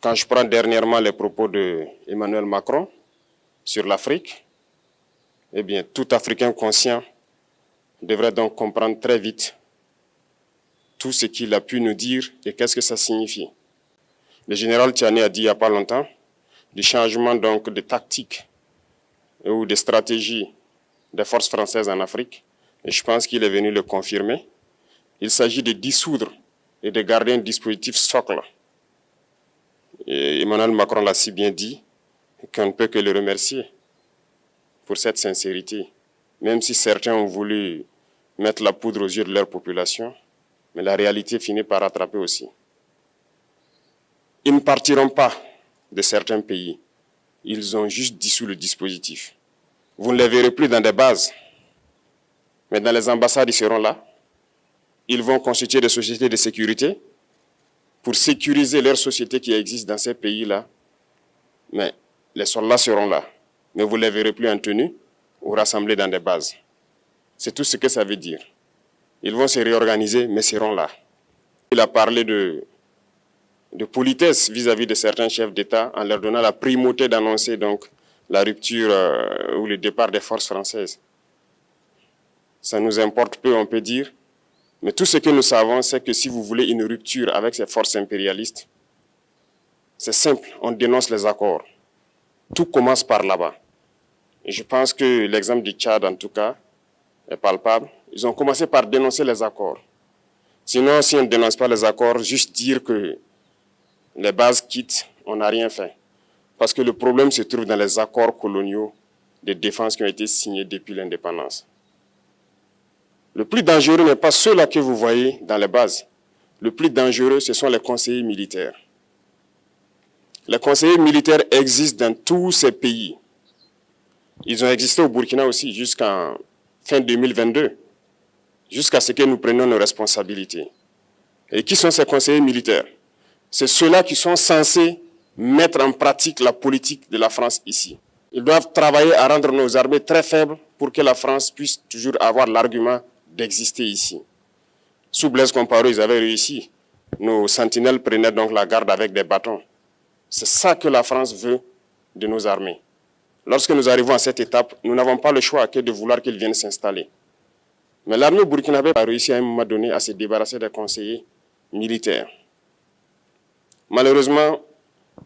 Quand je prends dernièrement les propos d'Emmanuel Macron sur l'Afrique, eh bien, tout Africain conscient devrait donc comprendre très vite tout ce qu'il a pu nous dire et qu'est-ce que ça signifie. Le général Tiani a dit il n'y a pas longtemps du changement donc de tactique ou de stratégie des forces françaises en Afrique. Et je pense qu'il est venu le confirmer. Il s'agit de dissoudre et de garder un dispositif socle. Et Emmanuel Macron l'a si bien dit qu'on ne peut que le remercier pour cette sincérité. Même si certains ont voulu mettre la poudre aux yeux de leur population, mais la réalité finit par rattraper aussi. Ils ne partiront pas de certains pays. Ils ont juste dissous le dispositif. Vous ne les verrez plus dans des bases, mais dans les ambassades, ils seront là. Ils vont constituer des sociétés de sécurité pour sécuriser leurs sociétés qui existent dans ces pays-là. Mais les soldats seront là. Mais vous ne les verrez plus en tenue ou rassemblés dans des bases. C'est tout ce que ça veut dire. Ils vont se réorganiser, mais seront là. Il a parlé de politesse vis-à-vis de certains chefs d'État en leur donnant la primauté d'annoncer donc la rupture ou le départ des forces françaises. Ça nous importe peu, on peut dire. Mais tout ce que nous savons, c'est que si vous voulez une rupture avec ces forces impérialistes, c'est simple, on dénonce les accords. Tout commence par là-bas. Et je pense que l'exemple du Tchad, en tout cas, est palpable. Ils ont commencé par dénoncer les accords. Sinon, si on ne dénonce pas les accords, juste dire que les bases quittent, on n'a rien fait. Parce que le problème se trouve dans les accords coloniaux de défense qui ont été signés depuis l'indépendance. Le plus dangereux n'est pas ceux-là que vous voyez dans les bases. Le plus dangereux, ce sont les conseillers militaires. Les conseillers militaires existent dans tous ces pays. Ils ont existé au Burkina aussi jusqu'en fin 2022, jusqu'à ce que nous prenions nos responsabilités. Et qui sont ces conseillers militaires? C'est ceux-là qui sont censés mettre en pratique la politique de la France ici. Ils doivent travailler à rendre nos armées très faibles pour que la France puisse toujours avoir l'argument d'exister ici. Sous Blaise Compaoré, ils avaient réussi. Nos sentinelles prenaient donc la garde avec des bâtons. C'est ça que la France veut de nos armées. Lorsque nous arrivons à cette étape, nous n'avons pas le choix que de vouloir qu'ils viennent s'installer. Mais l'armée burkinabé a réussi à un moment donné à se débarrasser des conseillers militaires. Malheureusement,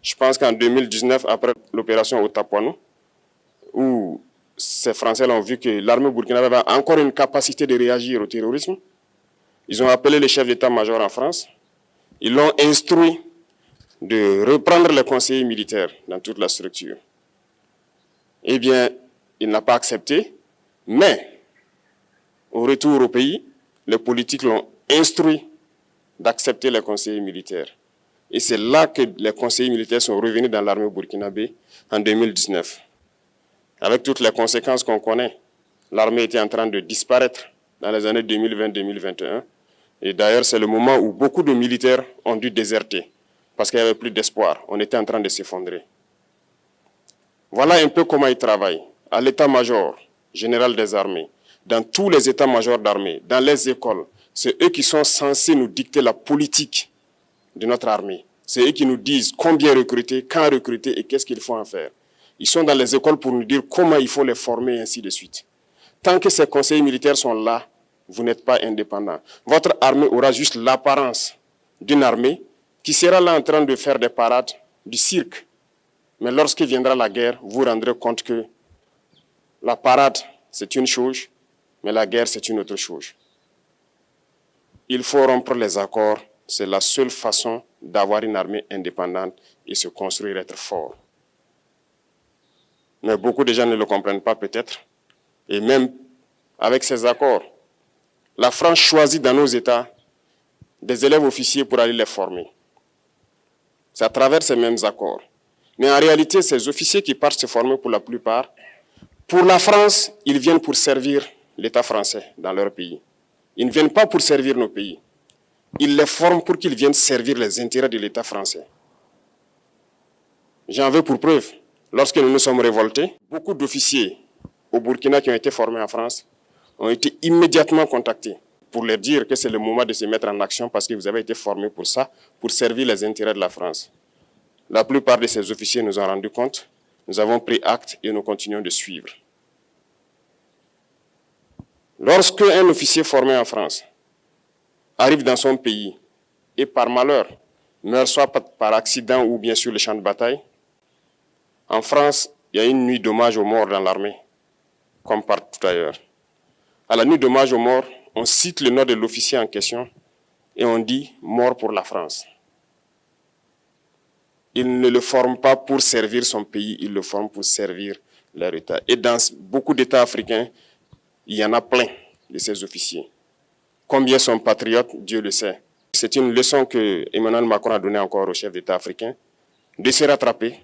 je pense qu'en 2019, après l'opération Otapuano, où ces Français ont vu que l'armée burkinabé avait encore une capacité de réagir au terrorisme, ils ont appelé les chefs d'état-major en France, ils l'ont instruit de reprendre les conseillers militaires dans toute la structure. Eh bien, il n'a pas accepté, mais au retour au pays, les politiques l'ont instruit d'accepter les conseillers militaires. Et c'est là que les conseillers militaires sont revenus dans l'armée burkinabé en 2019. Avec toutes les conséquences qu'on connaît, l'armée était en train de disparaître dans les années 2020-2021. Et d'ailleurs, c'est le moment où beaucoup de militaires ont dû déserter parce qu'il n'y avait plus d'espoir. On était en train de s'effondrer. Voilà un peu comment ils travaillent. À l'état-major général des armées, dans tous les états-majors d'armée, dans les écoles, c'est eux qui sont censés nous dicter la politique de notre armée. C'est eux qui nous disent combien recruter, quand recruter et qu'est-ce qu'il faut en faire. Ils sont dans les écoles pour nous dire comment il faut les former et ainsi de suite. Tant que ces conseillers militaires sont là, vous n'êtes pas indépendant. Votre armée aura juste l'apparence d'une armée qui sera là en train de faire des parades, du cirque. Mais lorsque viendra la guerre, vous vous rendrez compte que la parade, c'est une chose, mais la guerre, c'est une autre chose. Il faut rompre les accords. C'est la seule façon d'avoir une armée indépendante et se construire, être fort. Mais beaucoup de gens ne le comprennent pas peut-être. Et même avec ces accords, la France choisit dans nos États des élèves officiers pour aller les former. C'est à travers ces mêmes accords. Mais en réalité, ces officiers qui partent se former pour la plupart, pour la France, ils viennent pour servir l'État français dans leur pays. Ils ne viennent pas pour servir nos pays. Ils les forment pour qu'ils viennent servir les intérêts de l'État français. J'en veux pour preuve. Lorsque nous nous sommes révoltés, beaucoup d'officiers au Burkina qui ont été formés en France ont été immédiatement contactés pour leur dire que c'est le moment de se mettre en action parce que vous avez été formés pour ça, pour servir les intérêts de la France. La plupart de ces officiers nous ont rendu compte. Nous avons pris acte et nous continuons de suivre. Lorsque un officier formé en France arrive dans son pays et par malheur meurt soit par accident ou bien sur le champ de bataille, en France, il y a une nuit d'hommage aux morts dans l'armée, comme partout ailleurs. À la nuit d'hommage aux morts, on cite le nom de l'officier en question et on dit « mort pour la France ». Il ne le forme pas pour servir son pays, il le forme pour servir leur État. Et dans beaucoup d'États africains, il y en a plein de ces officiers. Combien sont patriotes, Dieu le sait. C'est une leçon que Emmanuel Macron a donnée encore aux chefs d'État africains, de se rattraper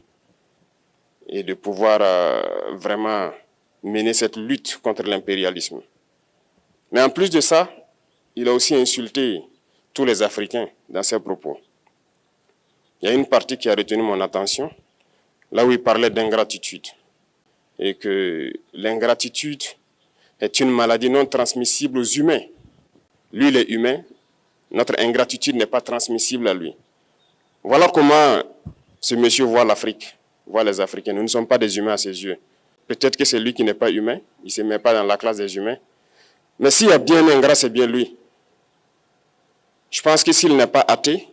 et de pouvoir vraiment mener cette lutte contre l'impérialisme. Mais en plus de ça, il a aussi insulté tous les Africains dans ses propos. Il y a une partie qui a retenu mon attention, là où il parlait d'ingratitude. Et que l'ingratitude est une maladie non transmissible aux humains. Lui, il est humain, notre ingratitude n'est pas transmissible à lui. Voilà comment ce monsieur voit l'Afrique, voit les Africains. Nous ne sommes pas des humains à ses yeux. Peut-être que c'est lui qui n'est pas humain, il ne se met pas dans la classe des humains. Mais s'il y a bien un ingrat, c'est bien lui. Je pense que s'il n'est pas athée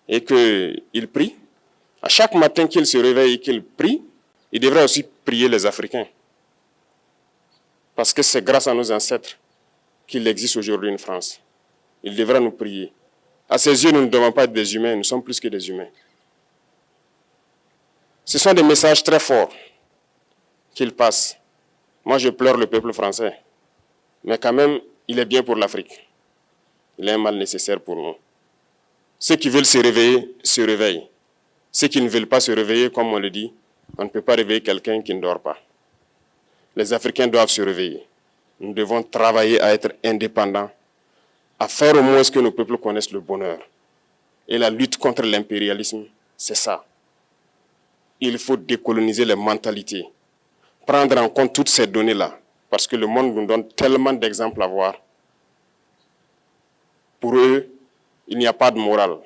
et qu'il prie, à chaque matin qu'il se réveille et qu'il prie, il devrait aussi prier les Africains. Parce que c'est grâce à nos ancêtres qu'il existe aujourd'hui une France. Il devrait nous prier. À ses yeux, nous ne devons pas être des humains, nous sommes plus que des humains. Ce sont des messages très forts qu'il passe. Moi, je pleure le peuple français. Mais quand même, il est bien pour l'Afrique. Il est un mal nécessaire pour nous. Ceux qui veulent se réveiller, se réveillent. Ceux qui ne veulent pas se réveiller, comme on le dit, on ne peut pas réveiller quelqu'un qui ne dort pas. Les Africains doivent se réveiller. Nous devons travailler à être indépendants, à faire au moins que nos peuples connaissent le bonheur. Et la lutte contre l'impérialisme, c'est ça. Il faut décoloniser les mentalités, prendre en compte toutes ces données-là, parce que le monde nous donne tellement d'exemples à voir. Pour eux, il n'y a pas de morale.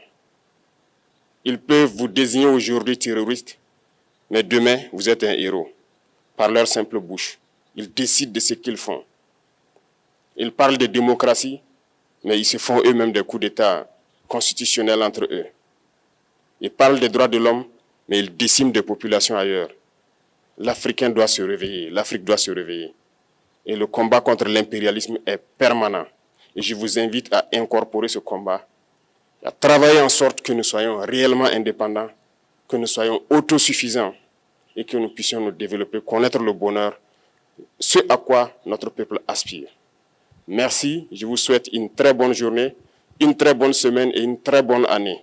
Ils peuvent vous désigner aujourd'hui terroriste, mais demain, vous êtes un héros, par leur simple bouche. Ils décident de ce qu'ils font. Ils parlent de démocratie, mais ils se font eux-mêmes des coups d'État constitutionnels entre eux. Ils parlent des droits de l'homme, mais ils déciment des populations ailleurs. L'Africain doit se réveiller, l'Afrique doit se réveiller. Et le combat contre l'impérialisme est permanent. Et je vous invite à incorporer ce combat, à travailler en sorte que nous soyons réellement indépendants, que nous soyons autosuffisants et que nous puissions nous développer, connaître le bonheur, ce à quoi notre peuple aspire. Merci, je vous souhaite une très bonne journée, une très bonne semaine et une très bonne année.